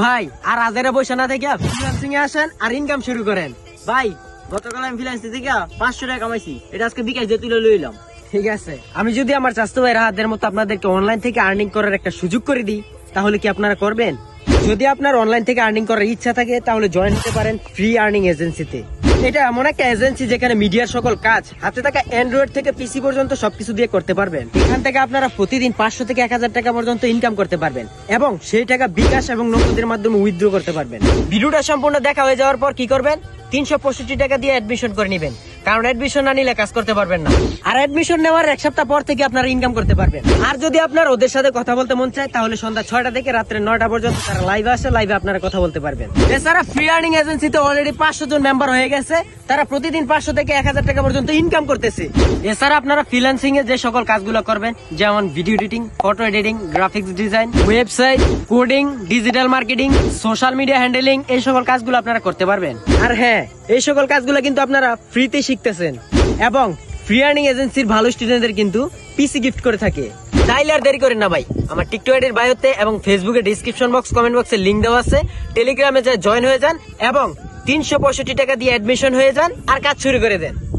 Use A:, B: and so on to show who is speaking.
A: ভাই আর আজেরা বসে না থেকে ফ্রিল্যান্সিং এ আসেন আর ইনকাম শুরু করেন। ভাই গতকাল আমি ফ্রিল্যান্সিং থেকে 500 টাকা কামাইছি, এটা আজকে বিকাশ দিয়ে তুলে লইলাম। ঠিক আছে, আমি যদি আমার চাচাতো ভাইয়ের হাতের মতো আপনাদেরকে অনলাইন থেকে আর্নিং করার একটা সুযোগ করে দিই, তাহলে কি আপনারা করবেন? যদি আপনার অনলাইন থেকে আর্নিং করার ইচ্ছা থাকে তাহলে জয়েন হতে পারেন ফ্রি আর্নিং এজেন্সিতে। এটা এমন একটা এজেন্সি যেখানে মিডিয়ার সকল কাজ হাতে থাকা অ্যান্ড্রয়েড থেকে পিসি পর্যন্ত সবকিছু দিয়ে করতে পারবেন। এখান থেকে আপনারা প্রতিদিন 500 থেকে 1000 টাকা পর্যন্ত ইনকাম করতে পারবেন এবং সেই টাকা বিকাশ এবং নগদের মাধ্যমে উইথড্র করতে পারবেন। ভিডিওটা সম্পূর্ণ দেখা হয়ে যাওয়ার পর কি করবেন? 365 টাকা দিয়ে অ্যাডমিশন করে নেবেন, কারণ অ্যাডমিশন না নিলে কাজ করতে পারবেন না। আর অ্যাডমিশন নেওয়ার এক সপ্তাহ পর থেকে আপনারা ইনকাম করতে পারবেন। আর যদি আপনার ওদের সাথে কথা বলতে মন চায় তাহলে সন্ধ্যা 6টা থেকে রাত্রে 9টা পর্যন্ত তারা লাইভে আসে, লাইভে আপনারা কথা বলতে পারবেন। এছাড়া ফ্রি আর্নিং এজেন্সিতে অলরেডি 500 জন মেম্বার হয়ে গেছে, তারা প্রতিদিন 500 থেকে 1000 টাকা পর্যন্ত ইনকাম করতেছে। এছাড়া আপনারা ফ্রিল্যান্সিং এ যে সকল কাজগুলো করবেন, যেমন video editing, photo editing, graphics design, website, coding, digital marketing, social media handling, এই সকল কাজগুলো আপনারা করতে পারবেন। আর হ্যাঁ, এই সকল কাজগুলো কিন্তু আপনারা ফ্রিতে শিখতেছেন এবং ফ্রি আর্নিং এজেন্সির ভালো স্টুডেন্টদের কিন্তু পিসি গিফট করে থাকে। তাইলে আর দেরি করেন না ভাই, আমার টিকটক আইডির বায়োতে এবং ফেসবুকে ডিসক্রিপশন বক্স, কমেন্ট বক্সে লিংক দেওয়া আছে। টেলিগ্রামে যা জয়েন হয়ে যান এবং 365 টাকা দিয়ে অ্যাডমিশন হয়ে যান আর কাজ শুরু করে দেন।